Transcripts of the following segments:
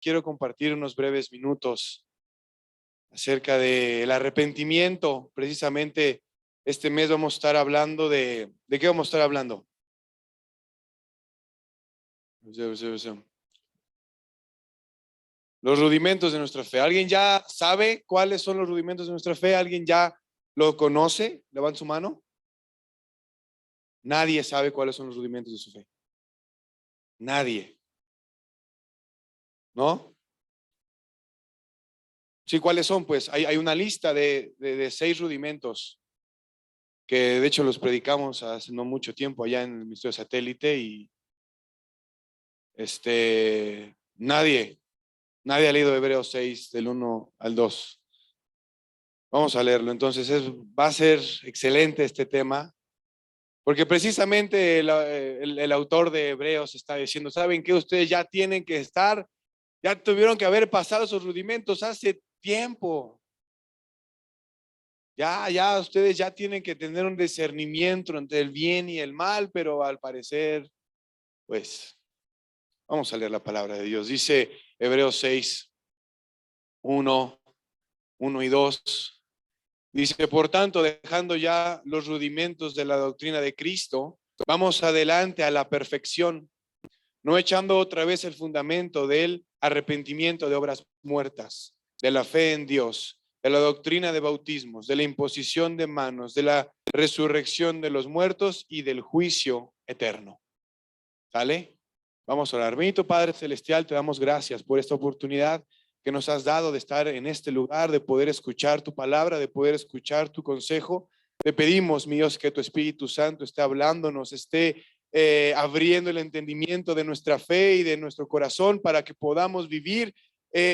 quiero compartir unos breves minutos acerca del arrepentimiento. Precisamente este mes vamos a estar hablando ¿de qué vamos a estar hablando? Los rudimentos de nuestra fe. ¿Alguien ya sabe cuáles son los rudimentos de nuestra fe? ¿Alguien ya lo conoce? Levanta su mano. Nadie sabe cuáles son los rudimentos de su fe. Nadie. ¿No? Sí, ¿cuáles son? Pues hay una lista de 6 rudimentos que de hecho los predicamos hace no mucho tiempo allá en el Ministerio Satélite y nadie ha leído Hebreos 6 del 1 al 2. Vamos a leerlo. Entonces va a ser excelente este tema, porque precisamente el autor de Hebreos está diciendo, ¿saben qué? Ustedes ya tienen que estar, ya tuvieron que haber pasado esos rudimentos hace tiempo. Ya ustedes ya tienen que tener un discernimiento entre el bien y el mal, pero al parecer, pues, vamos a leer la palabra de Dios. Dice Hebreos 6, 1 y 2. Dice, por tanto, dejando ya los rudimentos de la doctrina de Cristo, vamos adelante a la perfección, no echando otra vez el fundamento del arrepentimiento de obras muertas, de la fe en Dios, de la doctrina de bautismos, de la imposición de manos, de la resurrección de los muertos y del juicio eterno. ¿Sale? Vamos a orar. Bendito Padre Celestial, te damos gracias por esta oportunidad que nos has dado de estar en este lugar, de poder escuchar tu palabra, de poder escuchar tu consejo. Te pedimos, mi Dios, que tu Espíritu Santo esté hablándonos, esté abriendo el entendimiento de nuestra fe y de nuestro corazón para que podamos vivir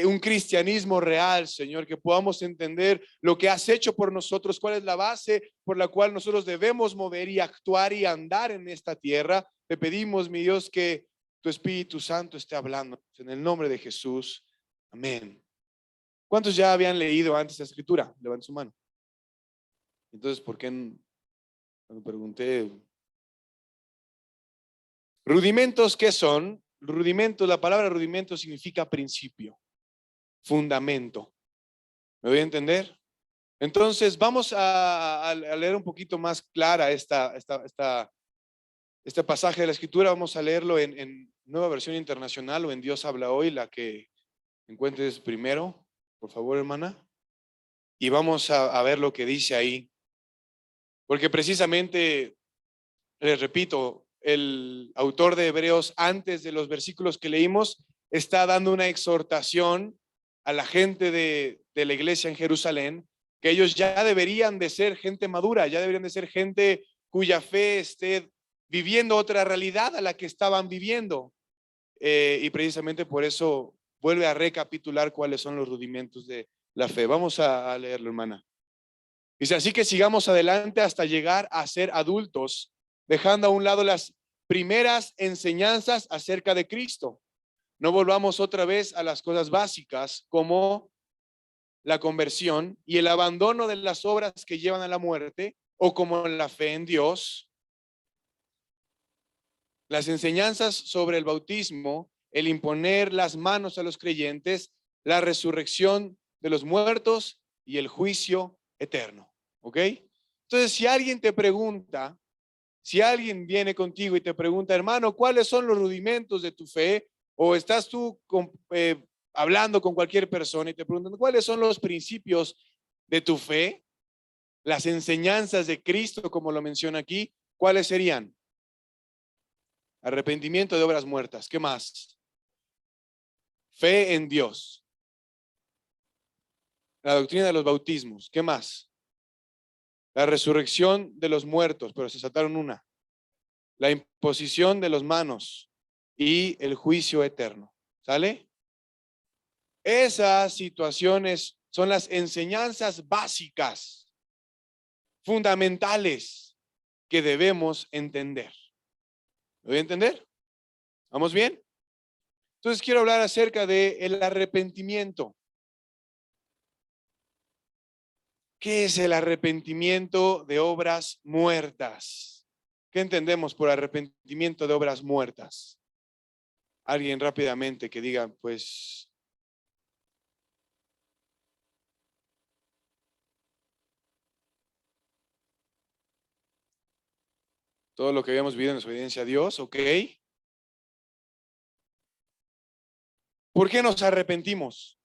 un cristianismo real, Señor, que podamos entender lo que has hecho por nosotros, cuál es la base por la cual nosotros debemos mover y actuar y andar en esta tierra. Te pedimos, mi Dios, que tu Espíritu Santo esté hablando en el nombre de Jesús. Amén. ¿Cuántos ya habían leído antes la escritura? Levanten su mano. Entonces, ¿por qué cuando pregunté? Rudimentos, ¿qué son? Rudimentos, la palabra rudimento significa principio, fundamento. ¿Me voy a entender? Entonces, vamos a leer un poquito más clara este pasaje de la escritura. Vamos a leerlo en Nueva Versión Internacional o en Dios habla hoy, la que encuentres primero, por favor, hermana. Y vamos a ver lo que dice ahí. Porque precisamente, les repito, el autor de Hebreos, antes de los versículos que leímos, está dando una exhortación a la gente de la iglesia en Jerusalén, que ellos ya deberían de ser gente madura, ya deberían de ser gente cuya fe esté viviendo otra realidad a la que estaban viviendo. Y precisamente por eso vuelve a recapitular cuáles son los rudimentos de la fe. Vamos a leerlo, hermana. Dice, así que sigamos adelante hasta llegar a ser adultos, dejando a un lado las primeras enseñanzas acerca de Cristo. No volvamos otra vez a las cosas básicas como la conversión y el abandono de las obras que llevan a la muerte, o como la fe en Dios. Las enseñanzas sobre el bautismo, el imponer las manos a los creyentes, la resurrección de los muertos y el juicio eterno. ¿Ok? Entonces, si alguien te pregunta, si alguien viene contigo y te pregunta, hermano, ¿cuáles son los rudimentos de tu fe? O estás tú hablando con cualquier persona y te preguntan, ¿cuáles son los principios de tu fe? Las enseñanzas de Cristo, como lo menciona aquí, ¿cuáles serían? Arrepentimiento de obras muertas. ¿Qué más? Fe en Dios. La doctrina de los bautismos. ¿Qué más? La resurrección de los muertos, pero se saltaron una. La imposición de las manos y el juicio eterno. ¿Sale? Esas situaciones son las enseñanzas básicas, fundamentales que debemos entender. ¿Lo voy a entender? ¿Vamos bien? Entonces quiero hablar acerca del arrepentimiento. ¿Qué es el arrepentimiento de obras muertas? ¿Qué entendemos por arrepentimiento de obras muertas? Alguien rápidamente que diga, pues Todo lo que habíamos vivido en desobediencia a Dios, ¿ok? ¿Por qué nos arrepentimos?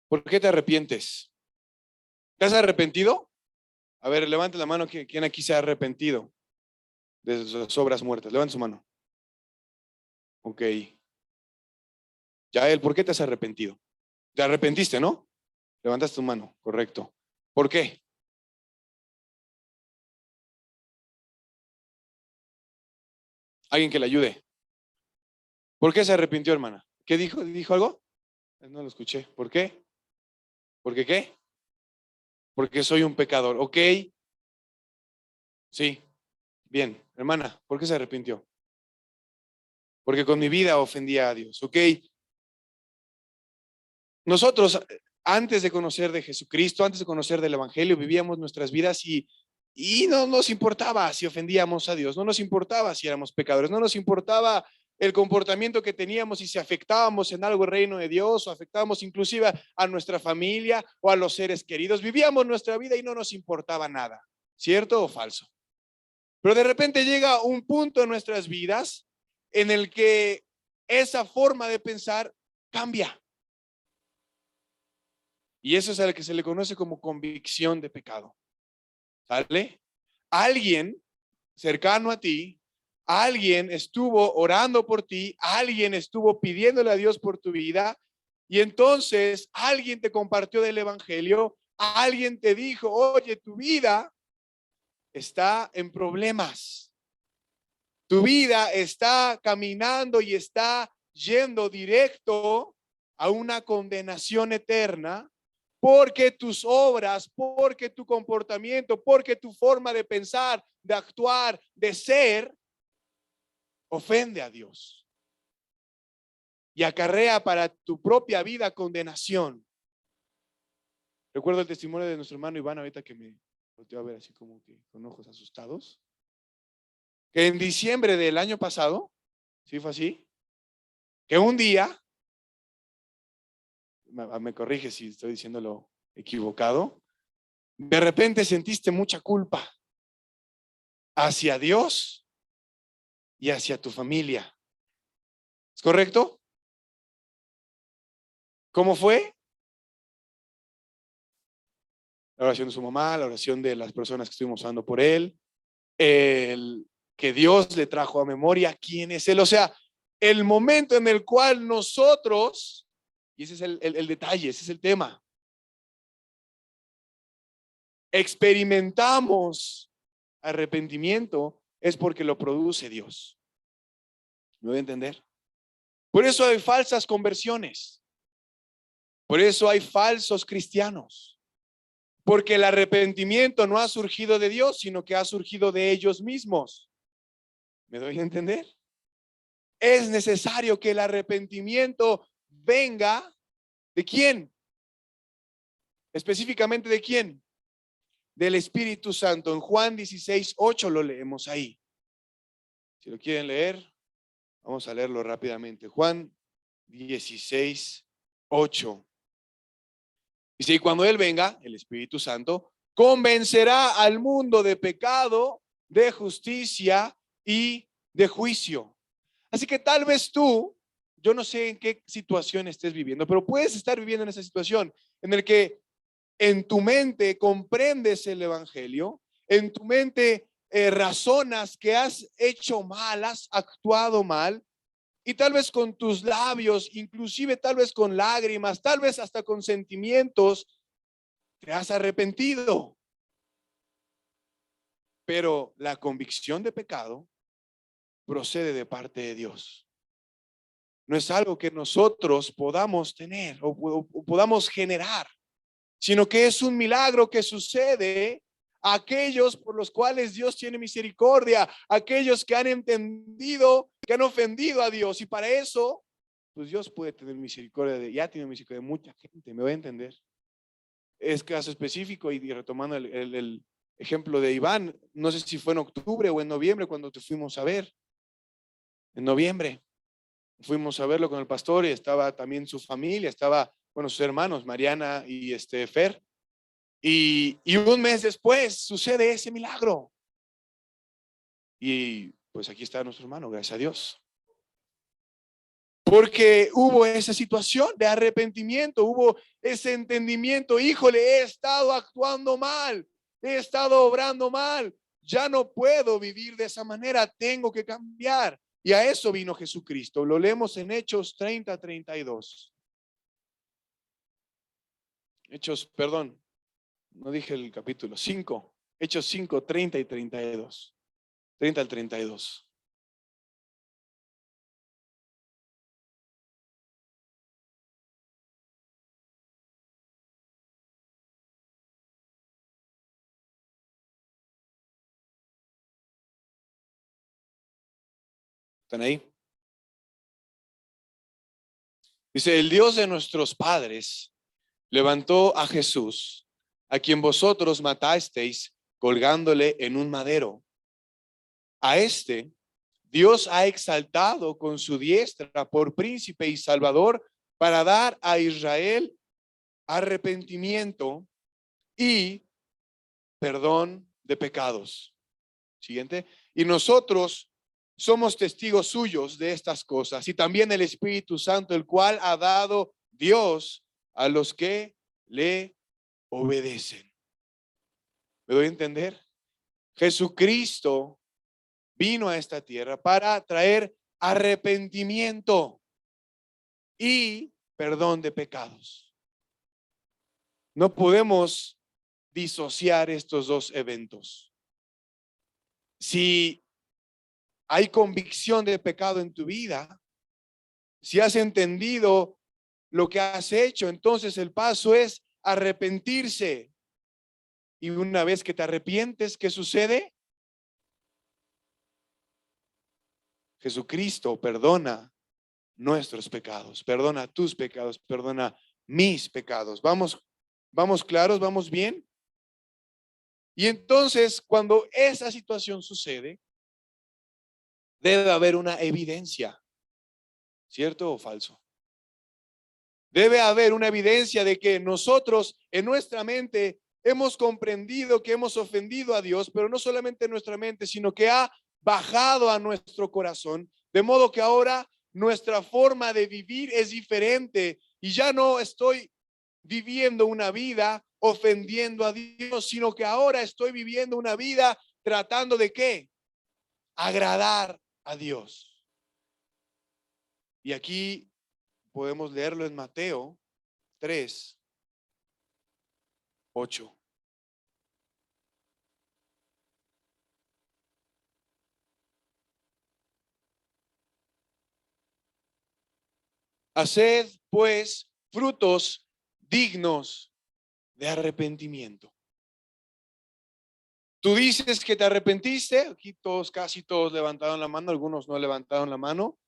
¿Por qué te arrepientes? ¿Te has arrepentido? A ver, levante la mano. ¿Quién aquí se ha arrepentido de sus obras muertas? Levante su mano. Ok. Yael, ¿por qué te has arrepentido? Te arrepentiste, ¿no? Levantaste tu mano, correcto. ¿Por qué? Alguien que le ayude. ¿Por qué se arrepintió, hermana? ¿Qué dijo? ¿Dijo algo? No lo escuché. ¿Por qué? ¿Por qué qué? Porque soy un pecador. Ok. Sí. Bien. Hermana, ¿por qué se arrepintió? Porque con mi vida ofendía a Dios. Ok. Nosotros, antes de conocer de Jesucristo, antes de conocer del Evangelio, vivíamos nuestras vidas y no nos importaba si ofendíamos a Dios, no nos importaba si éramos pecadores, no nos importaba el comportamiento que teníamos y si afectábamos en algo el reino de Dios o afectábamos inclusive a nuestra familia o a los seres queridos. Vivíamos nuestra vida y no nos importaba nada, ¿cierto o falso? Pero de repente llega un punto en nuestras vidas en el que esa forma de pensar cambia. Y eso es a lo que se le conoce como convicción de pecado. ¿Sale? Alguien cercano a ti, alguien estuvo orando por ti, alguien estuvo pidiéndole a Dios por tu vida, y entonces alguien te compartió del evangelio, alguien te dijo, oye, tu vida está en problemas, tu vida está caminando y está yendo directo a una condenación eterna porque tus obras, porque tu comportamiento, porque tu forma de pensar, de actuar, de ser, ofende a Dios y acarrea para tu propia vida condenación. Recuerdo el testimonio de nuestro hermano Iván, ahorita que me volteó a ver así como que con ojos asustados, que en diciembre del año pasado, ¿sí fue así? Que un día, me corrige si estoy diciéndolo equivocado, de repente sentiste mucha culpa hacia Dios y hacia tu familia. ¿Es correcto? ¿Cómo fue? La oración de su mamá, la oración de las personas que estuvimos orando por él, el que Dios le trajo a memoria quién es él. O sea, el momento en el cual nosotros, y ese es el detalle, ese es el tema, experimentamos arrepentimiento, es porque lo produce Dios. ¿Me voy a entender? Por eso hay falsas conversiones. Por eso hay falsos cristianos. Porque el arrepentimiento no ha surgido de Dios, sino que ha surgido de ellos mismos. ¿Me doy a entender? Es necesario que el arrepentimiento venga ¿de quién? Específicamente ¿de quién? Del Espíritu Santo. En Juan 16:8 lo leemos ahí. Si lo quieren leer, vamos a leerlo rápidamente. Juan 16:8. Dice, y cuando Él venga, el Espíritu Santo, convencerá al mundo de pecado, de justicia y de juicio. Así que tal vez tú, yo no sé en qué situación estés viviendo, pero puedes estar viviendo en esa situación en el que en tu mente comprendes el evangelio, en tu mente razonas que has hecho mal, has actuado mal, y tal vez con tus labios, inclusive tal vez con lágrimas, tal vez hasta con sentimientos, te has arrepentido. Pero la convicción de pecado procede de parte de Dios. No es algo que nosotros podamos tener o podamos generar, sino que es un milagro que sucede a aquellos por los cuales Dios tiene misericordia, aquellos que han entendido, que han ofendido a Dios. Y para eso, pues Dios puede tener misericordia ya tiene misericordia de mucha gente, me voy a entender. Es caso específico y retomando el ejemplo de Iván, no sé si fue en octubre o en noviembre cuando te fuimos a ver. En noviembre fuimos a verlo con el pastor y estaba también su familia, estaba, bueno, sus hermanos, Mariana y Fer. Y un mes después sucede ese milagro. Y pues aquí está nuestro hermano, gracias a Dios. Porque hubo esa situación de arrepentimiento, hubo ese entendimiento. Híjole, he estado actuando mal, he estado obrando mal. Ya no puedo vivir de esa manera, tengo que cambiar. Y a eso vino Jesucristo. Lo leemos en Hechos 30:32. Hechos, perdón, no dije el capítulo, 5. Hechos 5, 30 y 32. 30 al 32. ¿Están ahí? Dice, el Dios de nuestros padres levantó a Jesús, a quien vosotros matasteis colgándole en un madero. A este Dios ha exaltado con su diestra por príncipe y salvador para dar a Israel arrepentimiento y perdón de pecados. Siguiente. Y nosotros somos testigos suyos de estas cosas y también el Espíritu Santo, el cual ha dado Dios a los que le obedecen. ¿Me doy a entender? Jesucristo vino a esta tierra para traer arrepentimiento y perdón de pecados. No podemos disociar estos dos eventos. Si hay convicción de pecado en tu vida, si has entendido lo que has hecho, entonces el paso es arrepentirse. Y una vez que te arrepientes, ¿qué sucede? Jesucristo perdona nuestros pecados, perdona tus pecados, perdona mis pecados. Vamos claros, vamos bien. Y entonces, cuando esa situación sucede, debe haber una evidencia, ¿cierto o falso? Debe haber una evidencia de que nosotros en nuestra mente hemos comprendido que hemos ofendido a Dios, pero no solamente en nuestra mente, sino que ha bajado a nuestro corazón, de modo que ahora nuestra forma de vivir es diferente y ya no estoy viviendo una vida ofendiendo a Dios, sino que ahora estoy viviendo una vida tratando de ¿qué? Agradar a Dios. Y aquí podemos leerlo en Mateo 3:8. Haced pues frutos dignos de arrepentimiento. Tú dices que te arrepentiste, aquí todos, casi todos levantaron la mano, algunos no levantaron la mano.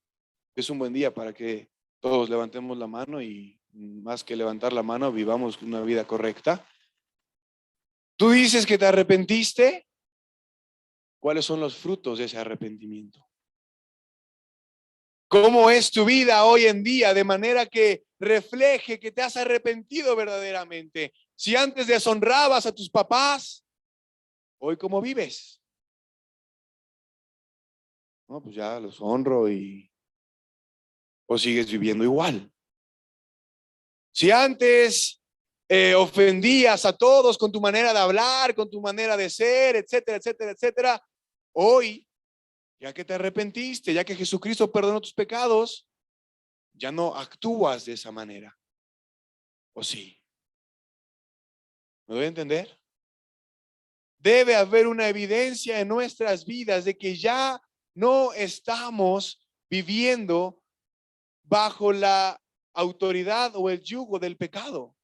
Es un buen día para que todos levantemos la mano y más que levantar la mano, vivamos una vida correcta. Tú dices que te arrepentiste, ¿cuáles son los frutos de ese arrepentimiento? ¿Cómo es tu vida hoy en día de manera que refleje que te has arrepentido verdaderamente? Si antes deshonrabas a tus papás, hoy cómo vives. No, pues ya los honro y o sigues viviendo igual. Si antes ofendías a todos con tu manera de hablar, con tu manera de ser, etcétera, etcétera, etcétera, hoy, ya que te arrepentiste, ya que Jesucristo perdonó tus pecados, ya no actúas de esa manera. ¿O sí? ¿Me doy a entender? Debe haber una evidencia en nuestras vidas de que ya no estamos viviendo bajo la autoridad o el yugo del pecado,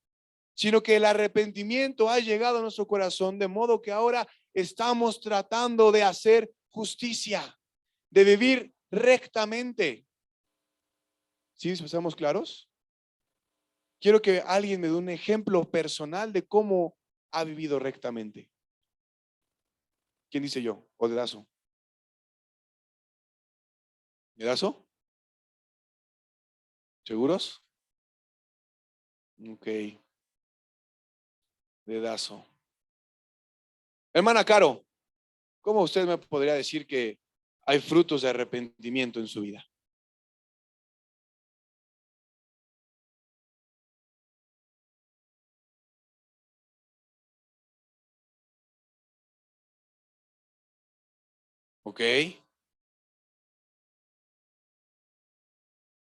sino que el arrepentimiento ha llegado a nuestro corazón, de modo que ahora estamos tratando de hacer justicia, de vivir rectamente. ¿Sí? ¿Estamos claros? Quiero que alguien me dé un ejemplo personal de cómo ha vivido rectamente. ¿Quién dice yo? ¿O dedazo? ¿Dedazo? ¿Seguros? Ok. dedazo. Hermana Caro, ¿cómo usted me podría decir que hay frutos de arrepentimiento en su vida? ¿Ok?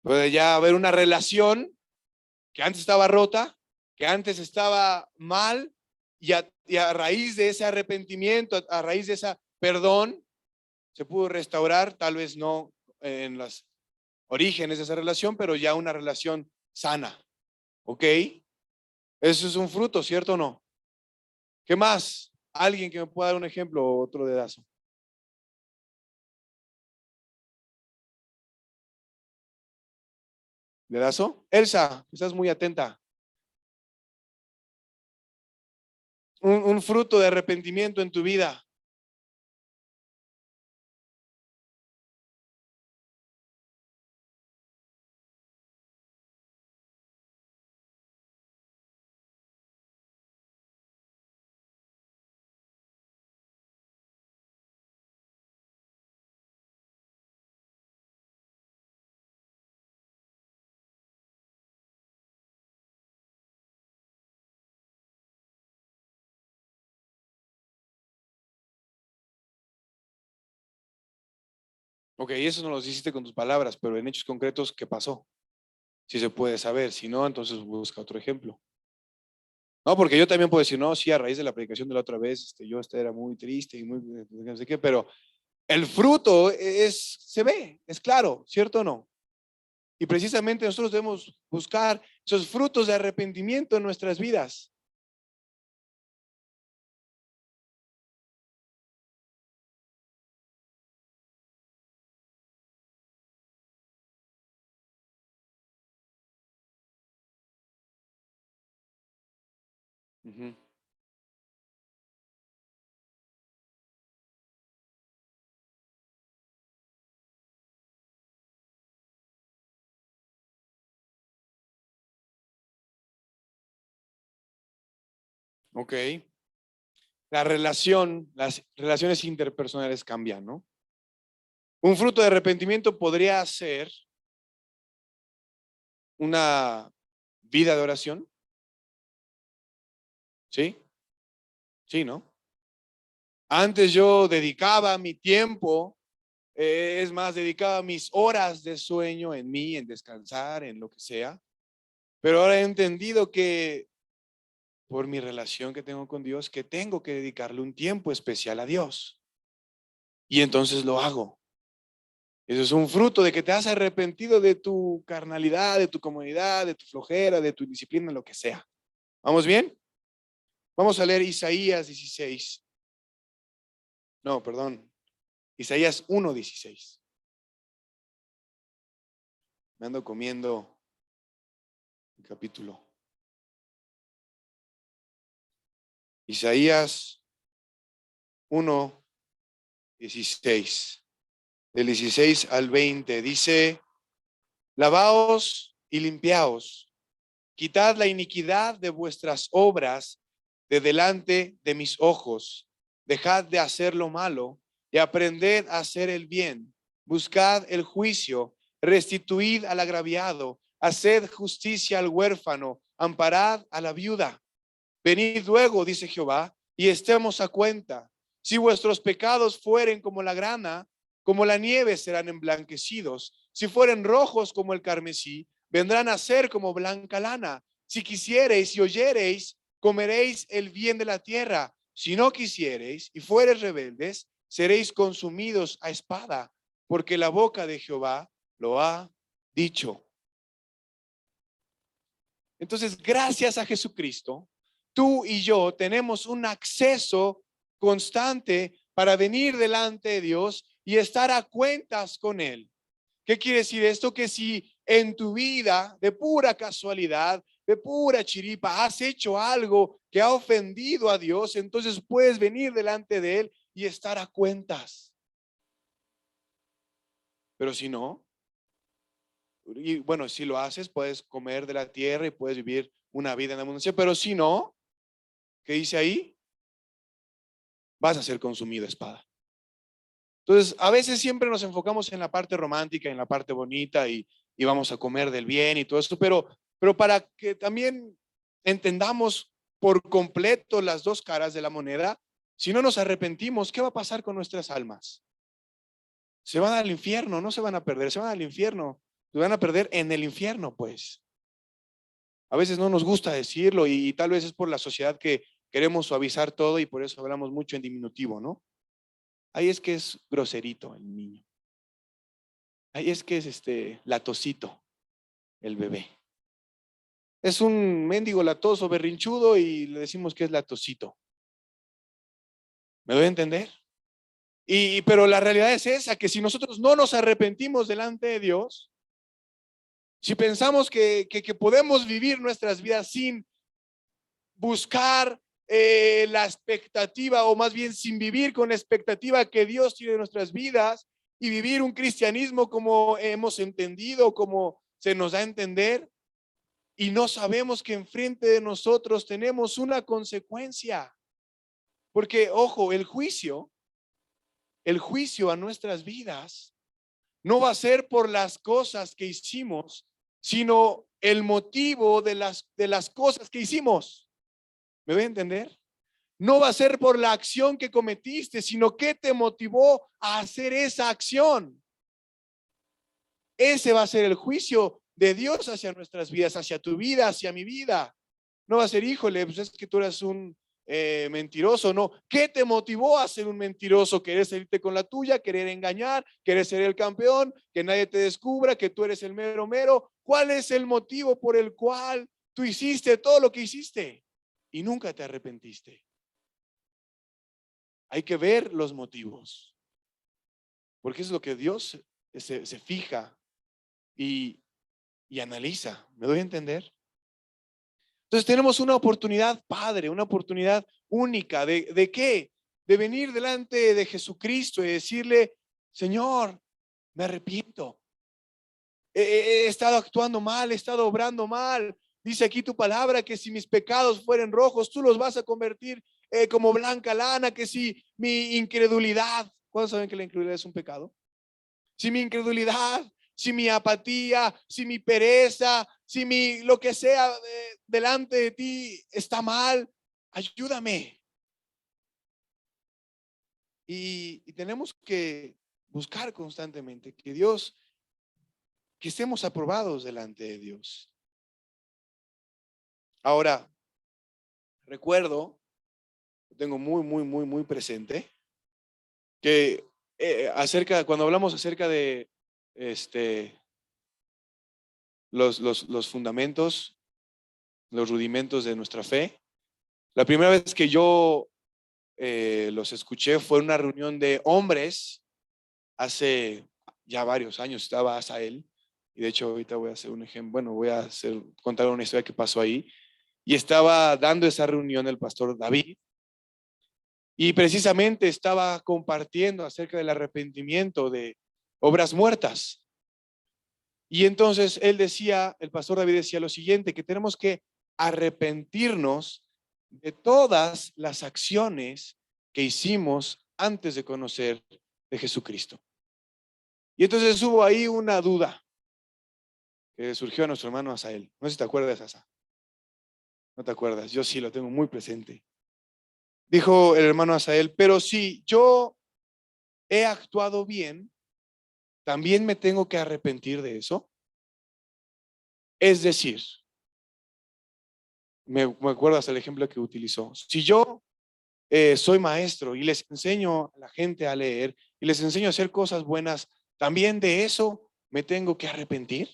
Puede ya haber una relación que antes estaba rota, que antes estaba mal, y a raíz de ese arrepentimiento, a raíz de ese perdón, se pudo restaurar, tal vez no en los orígenes de esa relación, pero ya una relación sana. ¿Ok? Eso es un fruto, ¿cierto o no? ¿Qué más? Alguien que me pueda dar un ejemplo o otro dedazo. ¿Dedazo? Elsa, estás muy atenta. Un fruto de arrepentimiento en tu vida. Ok, eso no lo hiciste con tus palabras, pero en hechos concretos, ¿qué pasó? Si se puede saber, si no, entonces busca otro ejemplo. No, porque yo también puedo decir, no, sí, a raíz de la predicación de la otra vez, yo era muy triste y muy, no sé qué, pero el fruto se ve, es claro, ¿cierto o no? Y precisamente nosotros debemos buscar esos frutos de arrepentimiento en nuestras vidas. Ujú. Ok. Las relaciones interpersonales cambian, ¿no? Un fruto de arrepentimiento podría ser una vida de oración, ¿sí? Sí, ¿no? Antes yo dedicaba mi tiempo, es más, dedicaba mis horas de sueño en mí, en descansar, en lo que sea, pero ahora he entendido que por mi relación que tengo con Dios, que tengo que dedicarle un tiempo especial a Dios. Y entonces lo hago. Eso es un fruto de que te has arrepentido de tu carnalidad, de tu comodidad, de tu flojera, de tu disciplina, lo que sea. ¿Vamos bien? Vamos a leer Isaías 16. No, perdón. Isaías 1:16. Me ando comiendo el capítulo. Isaías 1:16. Del 16 al 20 dice, lavaos y limpiaos, quitad la iniquidad de vuestras obras de delante de mis ojos, dejad de hacer lo malo y aprended a hacer el bien, buscad el juicio, restituid al agraviado, haced justicia al huérfano, amparad a la viuda. Venid luego, dice Jehová, y estemos a cuenta. Si vuestros pecados fueren como la grana, como la nieve serán emblanquecidos. Si fueren rojos como el carmesí, vendrán a ser como blanca lana. Si quisiereis y oyereis, comeréis el bien de la tierra. Si no quisiereis y fuereis rebeldes, seréis consumidos a espada, porque la boca de Jehová lo ha dicho. Entonces, gracias a Jesucristo, tú y yo tenemos un acceso constante para venir delante de Dios y estar a cuentas con Él. ¿Qué quiere decir esto? Que si en tu vida, de pura casualidad, de pura chiripa, has hecho algo que ha ofendido a Dios, entonces puedes venir delante de Él y estar a cuentas. Pero si no, y bueno, si lo haces, puedes comer de la tierra y puedes vivir una vida en abundancia, pero si no, ¿Qué dice ahí? Vas a ser consumido a espada. Entonces, a veces siempre nos enfocamos en la parte romántica, en la parte bonita y vamos a comer del bien y todo eso, pero para que también entendamos por completo las dos caras de la moneda, si no nos arrepentimos, ¿qué va a pasar con nuestras almas? Se van al infierno, no se van a perder, se van al infierno, se van a perder en el infierno, pues. A veces no nos gusta decirlo y tal vez es por la sociedad que queremos suavizar todo y por eso hablamos mucho en diminutivo, ¿no? Ahí es que es groserito el niño. Ahí es que es latosito el bebé. Es un mendigo latoso, berrinchudo y le decimos que es latosito. ¿Me doy a entender? Pero la realidad es esa, que si nosotros no nos arrepentimos delante de Dios, si pensamos que podemos vivir nuestras vidas sin buscar la expectativa, o más bien sin vivir con la expectativa que Dios tiene de nuestras vidas y vivir un cristianismo como hemos entendido, como se nos da a entender, y no sabemos que enfrente de nosotros tenemos una consecuencia. Porque, ojo, el juicio a nuestras vidas no va a ser por las cosas que hicimos, sino el motivo de las cosas que hicimos. ¿Me voy a entender? No va a ser por la acción que cometiste, sino qué te motivó a hacer esa acción. Ese va a ser el juicio de Dios hacia nuestras vidas, hacia tu vida, hacia mi vida. No va a ser, híjole, pues es que tú eres un mentiroso, no. ¿Qué te motivó a ser un mentiroso? ¿Querer salirte con la tuya? ¿Querer engañar? ¿Querer ser el campeón? ¿Que nadie te descubra? ¿Que tú eres el mero mero? ¿Cuál es el motivo por el cual tú hiciste todo lo que hiciste y nunca te arrepentiste? Hay que ver los motivos, porque es lo que Dios se fija y analiza. ¿Me doy a entender? Entonces tenemos una oportunidad, Padre, una oportunidad única. ¿De qué? De venir delante de Jesucristo y decirle, Señor, me arrepiento. He estado actuando mal, he estado obrando mal. Dice aquí tu palabra que si mis pecados fueren rojos, tú los vas a convertir como blanca lana, que si mi incredulidad, ¿cuántos saben que la incredulidad es un pecado? Si mi incredulidad, si mi apatía, si mi pereza, si mi lo que sea delante de ti está mal, ayúdame. Y tenemos que buscar constantemente que Dios, que estemos aprobados delante de Dios. Ahora, recuerdo, tengo muy presente, que cuando hablamos acerca de los fundamentos, los rudimentos de nuestra fe, la primera vez que yo los escuché fue en una reunión de hombres hace ya varios años. Estaba Asael, y de hecho ahorita voy a hacer un ejemplo, bueno, contar una historia que pasó ahí, y estaba dando esa reunión el pastor David, y precisamente estaba compartiendo acerca del arrepentimiento de obras muertas. Y entonces el pastor David decía lo siguiente, que tenemos que arrepentirnos de todas las acciones que hicimos antes de conocer de Jesucristo. Y entonces hubo ahí una duda que surgió a nuestro hermano Asael. No sé si te acuerdas, Asa. No te acuerdas, yo sí lo tengo muy presente. Dijo el hermano Asael, pero si yo he actuado bien, ¿también me tengo que arrepentir de eso? Es decir, me acuerdas el ejemplo que utilizó. Si yo soy maestro y les enseño a la gente a leer y les enseño a hacer cosas buenas, ¿también de eso me tengo que arrepentir?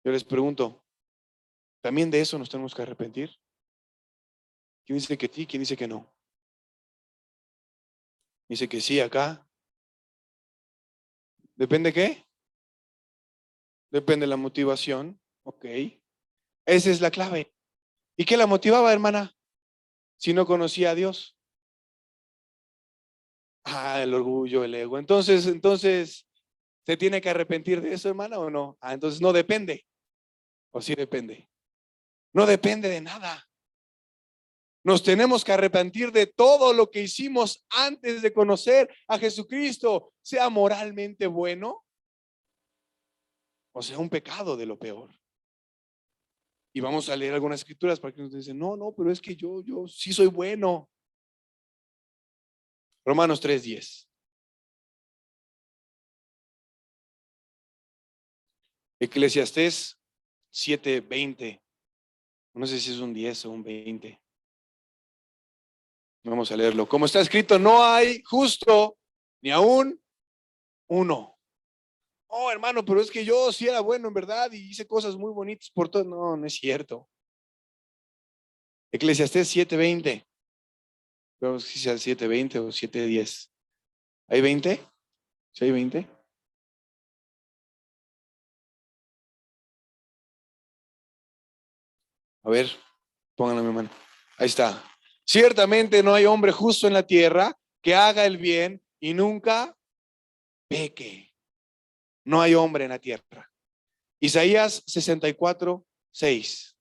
Yo les pregunto, ¿también de eso nos tenemos que arrepentir? ¿Quién dice que sí? ¿Quién dice que no? Dice que sí acá. ¿Depende qué? Depende de la motivación. Ok. Esa es la clave. ¿Y qué la motivaba, hermana? Si no conocía a Dios. Ah, el orgullo, el ego. Entonces, ¿se tiene que arrepentir de eso, hermana, o no? Ah, entonces no depende. ¿O sí depende? No depende de nada. Nos tenemos que arrepentir de todo lo que hicimos antes de conocer a Jesucristo, sea moralmente bueno o sea un pecado de lo peor. Y vamos a leer algunas escrituras para que nos dicen, no, pero es que yo sí soy bueno. Romanos 3:10. Eclesiastés 7:20. No sé si es un 10 o un 20. Vamos a leerlo. Como está escrito, no hay justo ni aún uno. Oh, hermano, pero es que yo sí era bueno en verdad y hice cosas muy bonitas por todo. No, no es cierto. Eclesiastés 7:20. Vamos si sea 7:20 o 7:10. ¿Hay 20? ¿Sí hay 20? A ver, pónganlo en mi mano. Ahí está. Ciertamente no hay hombre justo en la tierra que haga el bien y nunca peque. No hay hombre en la tierra. Isaías 64:6.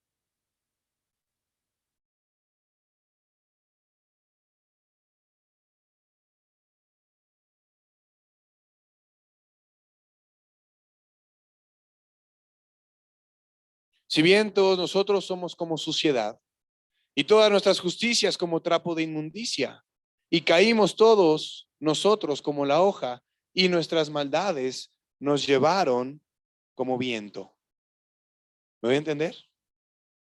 Si bien todos nosotros somos como suciedad y todas nuestras justicias como trapo de inmundicia, y caímos todos nosotros como la hoja, y nuestras maldades nos llevaron como viento. ¿Me voy a entender?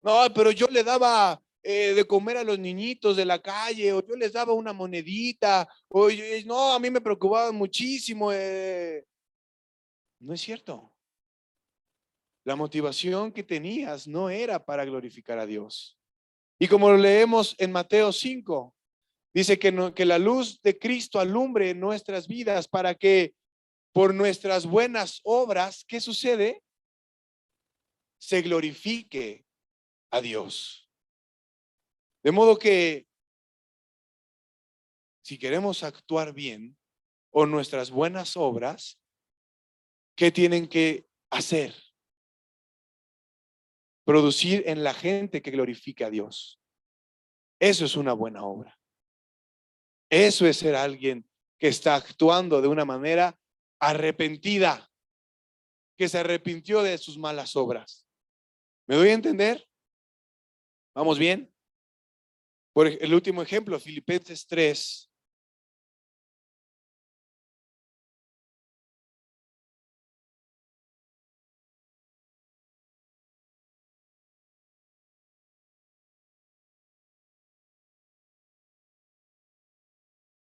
No, pero yo le daba de comer a los niñitos de la calle, o yo les daba una monedita, no, a mí me preocupaba muchísimo. No es cierto. La motivación que tenías no era para glorificar a Dios. Y como lo leemos en Mateo 5, dice que, que la luz de Cristo alumbre nuestras vidas para que por nuestras buenas obras, ¿qué sucede? Se glorifique a Dios. De modo que si queremos actuar bien o nuestras buenas obras, ¿qué tienen que hacer? Producir en la gente que glorifique a Dios. Eso es una buena obra. Eso es ser alguien que está actuando de una manera arrepentida, que se arrepintió de sus malas obras. ¿Me doy a entender? ¿Vamos bien? Por el último ejemplo, Filipenses 3.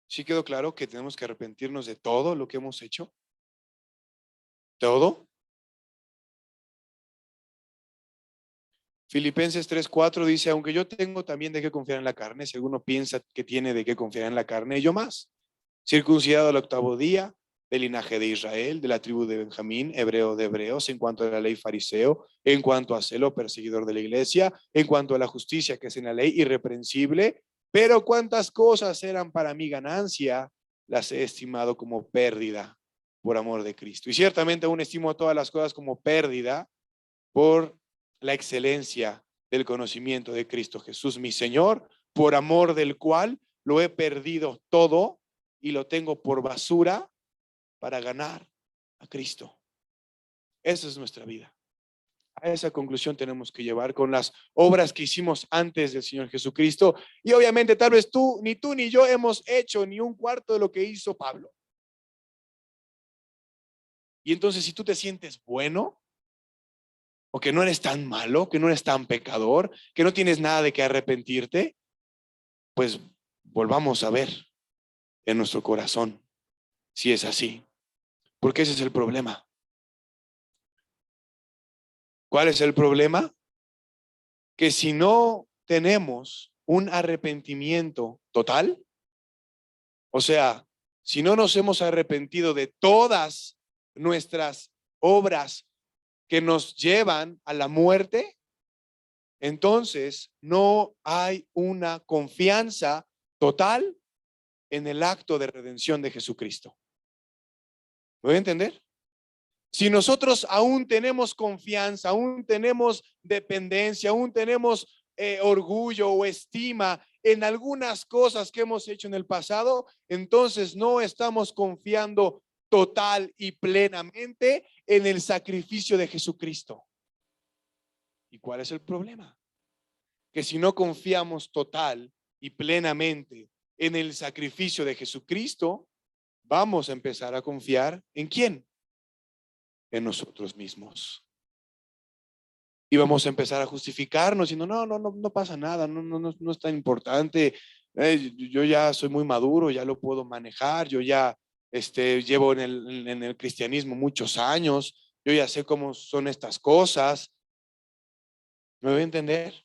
¿Sí quedó claro que tenemos que arrepentirnos de todo lo que hemos hecho? ¿Todo? Filipenses 3:4 dice, aunque yo tengo también de qué confiar en la carne, si alguno piensa que tiene de qué confiar en la carne, yo más. Circuncidado al octavo día, del linaje de Israel, de la tribu de Benjamín, hebreo de hebreos, en cuanto a la ley fariseo, en cuanto a celo, perseguidor de la iglesia, en cuanto a la justicia que es en la ley, irreprensible, pero cuantas cosas eran para mi ganancia, las he estimado como pérdida por amor de Cristo. Y ciertamente aún estimo todas las cosas como pérdida por la excelencia del conocimiento de Cristo Jesús, mi Señor, por amor del cual lo he perdido todo y lo tengo por basura para ganar a Cristo. Esa es nuestra vida. A esa conclusión tenemos que llevar con las obras que hicimos antes del Señor Jesucristo. Y obviamente tal vez tú ni yo hemos hecho ni un cuarto de lo que hizo Pablo. Y entonces si tú te sientes bueno, o que no eres tan malo, que no eres tan pecador, que no tienes nada de que arrepentirte, pues volvamos a ver en nuestro corazón si es así. Porque ese es el problema. ¿Cuál es el problema? Que si no tenemos un arrepentimiento total, o sea, si no nos hemos arrepentido de todas nuestras obras que nos llevan a la muerte, entonces no hay una confianza total en el acto de redención de Jesucristo. ¿Me voy a entender? Si nosotros aún tenemos confianza, aún tenemos dependencia, aún tenemos orgullo o estima en algunas cosas que hemos hecho en el pasado, entonces no estamos confiando total y plenamente en el sacrificio de Jesucristo. ¿Y cuál es el problema? Que si no confiamos total y plenamente en el sacrificio de Jesucristo, vamos a empezar a confiar ¿en quién? En nosotros mismos. Y vamos a empezar a justificarnos diciendo, no pasa nada, no es tan importante. Yo ya soy muy maduro, ya lo puedo manejar, yo ya llevo en el cristianismo muchos años, yo ya sé cómo son estas cosas. ¿Me voy a entender?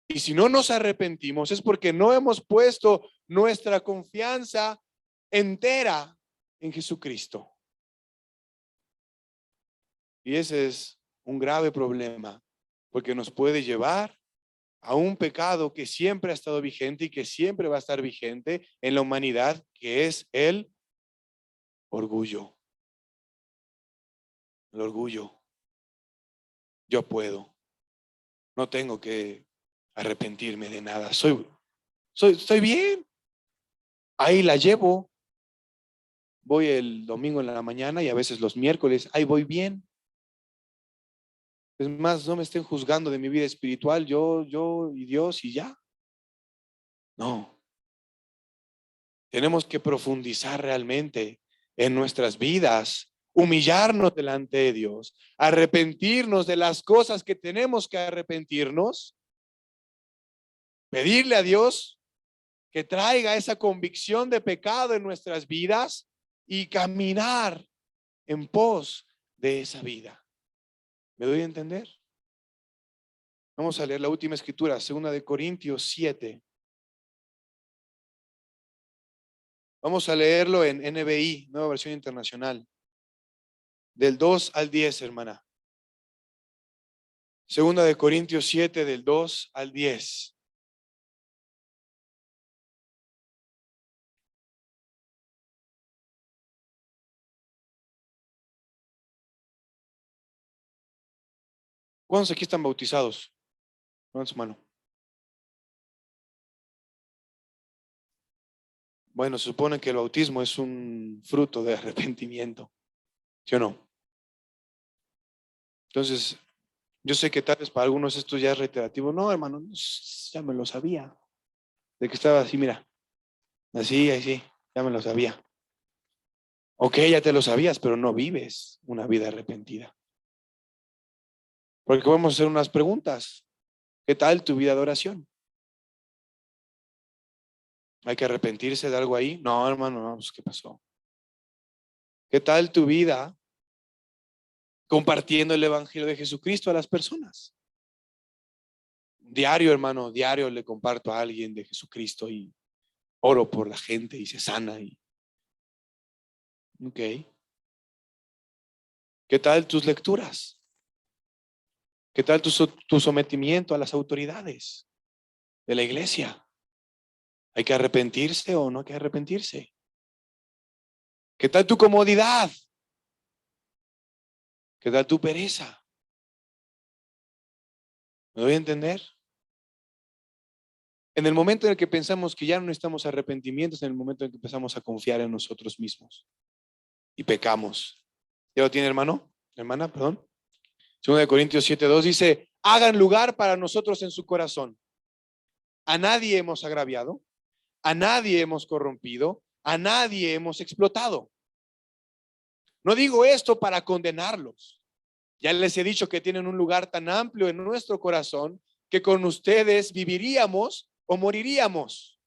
Y si no nos arrepentimos es porque no hemos puesto nuestra confianza entera en Jesucristo. Y ese es un grave problema, porque nos puede llevar a un pecado que siempre ha estado vigente y que siempre va a estar vigente en la humanidad, que es el orgullo. El orgullo. Yo puedo. No tengo que arrepentirme de nada. Estoy bien. Ahí la llevo. Voy el domingo en la mañana y a veces los miércoles. Ahí voy bien. Es más, no me estén juzgando de mi vida espiritual. Yo y Dios y ya. No. Tenemos que profundizar realmente en nuestras vidas, humillarnos delante de Dios, arrepentirnos de las cosas que tenemos que arrepentirnos, pedirle a Dios que traiga esa convicción de pecado en nuestras vidas y caminar en pos de esa vida. ¿Me doy a entender? Vamos a leer la última escritura, 2 Corintios 7. Vamos a leerlo en NBI, Nueva Versión Internacional, del 2 al 10, hermana. 2 Corintios 7, del 2 al 10. ¿Cuántos aquí están bautizados? Levanten su mano. Bueno, se supone que el bautismo es un fruto de arrepentimiento, ¿sí o no? Entonces, yo sé que tal vez para algunos esto ya es reiterativo. No, hermano, ya me lo sabía. De que estaba así, mira, así, ya me lo sabía. Ok, ya te lo sabías, pero no vives una vida arrepentida. Porque vamos a hacer unas preguntas. ¿Qué tal tu vida de oración? ¿Hay que arrepentirse de algo ahí? No, hermano, no, pues ¿qué pasó? ¿Qué tal tu vida compartiendo el evangelio de Jesucristo a las personas? Diario, hermano, diario le comparto a alguien de Jesucristo y oro por la gente y se sana. Ok. ¿Qué tal tus lecturas? ¿Qué tal tu sometimiento a las autoridades de la iglesia? ¿Hay que arrepentirse o no hay que arrepentirse? ¿Qué tal tu comodidad? ¿Qué tal tu pereza? ¿Me doy a entender? En el momento en el que pensamos que ya no necesitamos arrepentimientos, en el momento en que empezamos a confiar en nosotros mismos y pecamos. ¿Ya lo tiene, hermano? Hermana, perdón. 2 Corintios 7:2 dice, hagan lugar para nosotros en su corazón. A nadie hemos agraviado, a nadie hemos corrompido, a nadie hemos explotado. No digo esto para condenarlos. Ya les he dicho que tienen un lugar tan amplio en nuestro corazón que con ustedes viviríamos o moriríamos.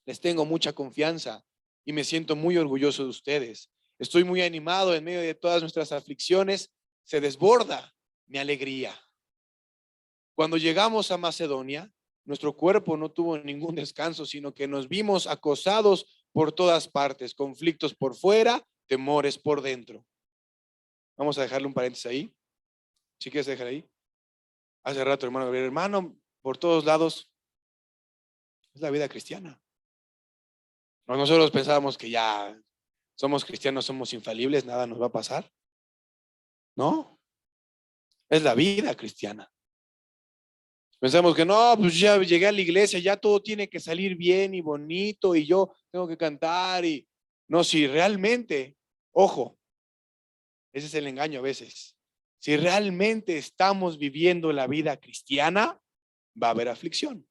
Les tengo mucha confianza y me siento muy orgulloso de ustedes. Estoy muy animado en medio de todas nuestras aflicciones. Se desborda mi alegría. Cuando llegamos a Macedonia, nuestro cuerpo no tuvo ningún descanso, sino que nos vimos acosados por todas partes, conflictos por fuera, temores por dentro. Vamos a dejarle un paréntesis ahí. ¿Sí quieres dejar ahí? Hace rato, hermano Gabriel, hermano, por todos lados, es la vida cristiana. Nosotros pensábamos que ya somos cristianos, somos infalibles, nada nos va a pasar. No, es la vida cristiana. Pensamos que no, pues ya llegué a la iglesia, ya todo tiene que salir bien y bonito y yo tengo que cantar y no, si realmente, ojo, ese es el engaño a veces. Si realmente estamos viviendo la vida cristiana, va a haber aflicción,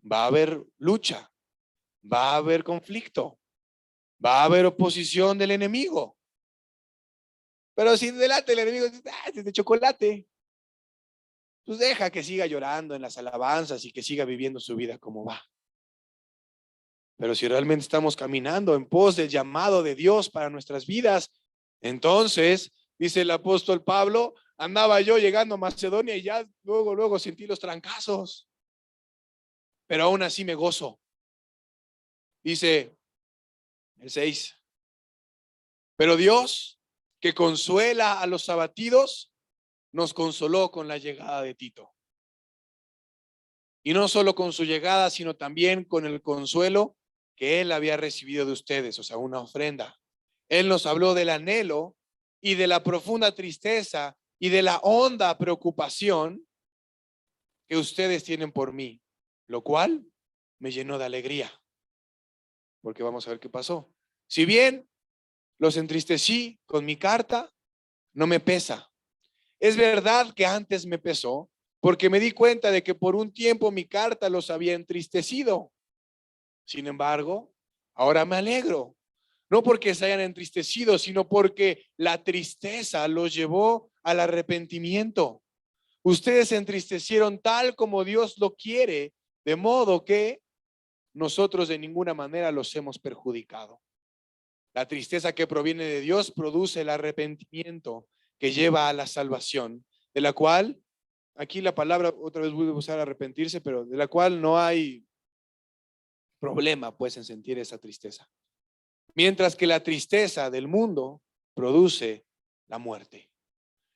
va a haber lucha, va a haber conflicto, va a haber oposición del enemigo. Pero si delante el enemigo dice, es de chocolate, pues deja que siga llorando en las alabanzas y que siga viviendo su vida como va. Pero si realmente estamos caminando en pos del llamado de Dios para nuestras vidas, entonces, dice el apóstol Pablo, andaba yo llegando a Macedonia y ya luego sentí los trancazos, pero aún así me gozo. Dice el 6, pero Dios, que consuela a los abatidos, nos consoló con la llegada de Tito. Y no solo con su llegada, sino también con el consuelo que él había recibido de ustedes, o sea, una ofrenda. Él nos habló del anhelo y de la profunda tristeza y de la honda preocupación que ustedes tienen por mí, lo cual me llenó de alegría, porque vamos a ver qué pasó. Si bien los entristecí con mi carta, no me pesa. Es verdad que antes me pesó, porque me di cuenta de que por un tiempo mi carta los había entristecido. Sin embargo, ahora me alegro, no porque se hayan entristecido, sino porque la tristeza los llevó al arrepentimiento. Ustedes se entristecieron tal como Dios lo quiere, de modo que nosotros de ninguna manera los hemos perjudicado. La tristeza que proviene de Dios produce el arrepentimiento que lleva a la salvación, de la cual, aquí la palabra, otra vez voy a usar arrepentirse, pero de la cual no hay problema pues en sentir esa tristeza. Mientras que la tristeza del mundo produce la muerte.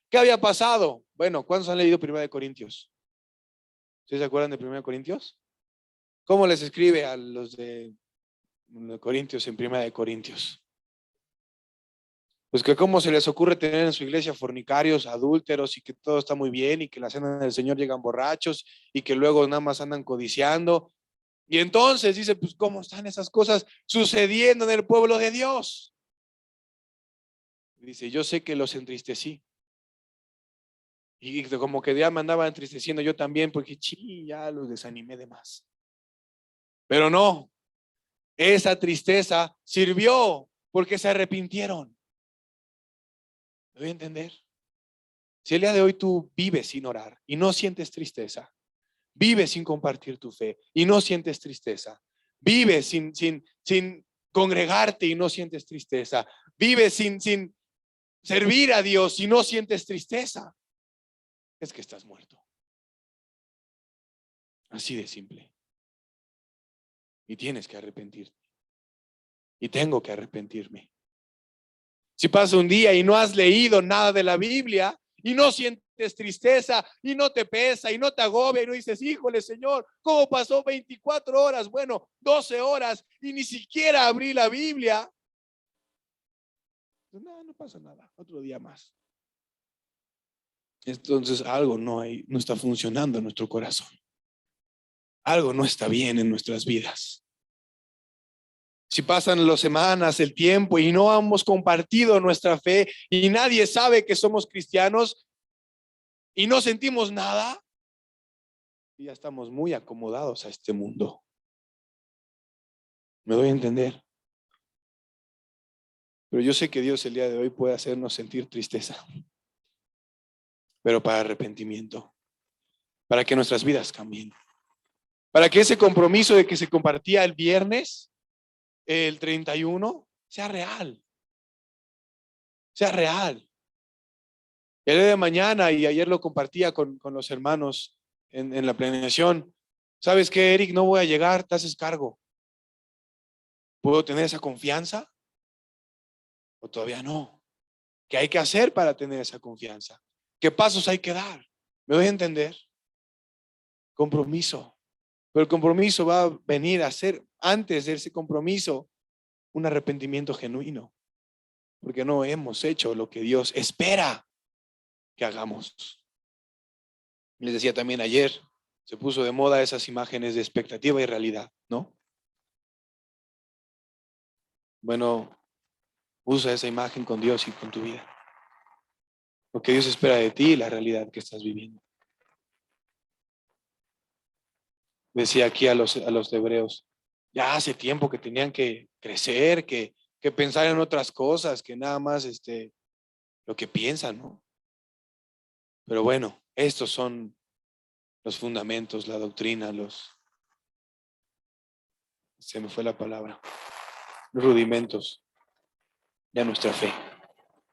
¿Qué había pasado? Bueno, ¿cuántos han leído 1 Corintios? ¿Sí se acuerdan de 1 Corintios? ¿Cómo les escribe a los de Corintios en 1 Corintios? Pues que cómo se les ocurre tener en su iglesia fornicarios, adúlteros y que todo está muy bien y que la cena del Señor llegan borrachos y que luego nada más andan codiciando. Y entonces dice, pues cómo están esas cosas sucediendo en el pueblo de Dios. Dice, yo sé que los entristecí. Y como que ya me andaba entristeciendo yo también porque ya los desanimé de más. Pero no, esa tristeza sirvió porque se arrepintieron. ¿Me voy a entender? Si el día de hoy tú vives sin orar y no sientes tristeza, vives sin compartir tu fe y no sientes tristeza, vives sin congregarte y no sientes tristeza, vives sin servir a Dios y no sientes tristeza, es que estás muerto. Así de simple. Y tienes que arrepentirte. Y tengo que arrepentirme. Si pasa un día y no has leído nada de la Biblia y no sientes tristeza y no te pesa y no te agobia y no dices, híjole Señor, ¿cómo pasó 24 horas? Bueno, 12 horas y ni siquiera abrí la Biblia. Pues no pasa nada, otro día más. Entonces algo no está funcionando en nuestro corazón. Algo no está bien en nuestras vidas. Si pasan las semanas, el tiempo y no hemos compartido nuestra fe y nadie sabe que somos cristianos y no sentimos nada, y ya estamos muy acomodados a este mundo. ¿Me doy a entender? Pero yo sé que Dios el día de hoy puede hacernos sentir tristeza, pero para arrepentimiento, para que nuestras vidas cambien, para que ese compromiso de que se compartía el viernes, el 31, sea real. Sea real. El día de mañana, y ayer lo compartía con los hermanos en la planeación, ¿sabes qué, Eric? No voy a llegar, te haces cargo. ¿Puedo tener esa confianza? ¿O todavía no? ¿Qué hay que hacer para tener esa confianza? ¿Qué pasos hay que dar? ¿Me doy a entender? Compromiso. Pero el compromiso va a venir a ser, antes de ese compromiso, un arrepentimiento genuino. Porque no hemos hecho lo que Dios espera que hagamos. Les decía también ayer, se puso de moda esas imágenes de expectativa y realidad, ¿no? Bueno, usa esa imagen con Dios y con tu vida. Lo que Dios espera de ti y la realidad que estás viviendo. Decía aquí a los hebreos, ya hace tiempo que tenían que crecer, que pensar en otras cosas, que nada más lo que piensan, ¿no? Pero bueno, estos son los fundamentos, la doctrina, se me fue la palabra, los rudimentos de nuestra fe.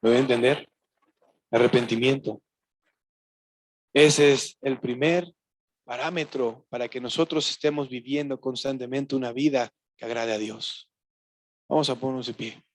¿Me voy a entender? Arrepentimiento. Ese es el primer parámetro para que nosotros estemos viviendo constantemente una vida que agrade a Dios. Vamos a ponernos de pie.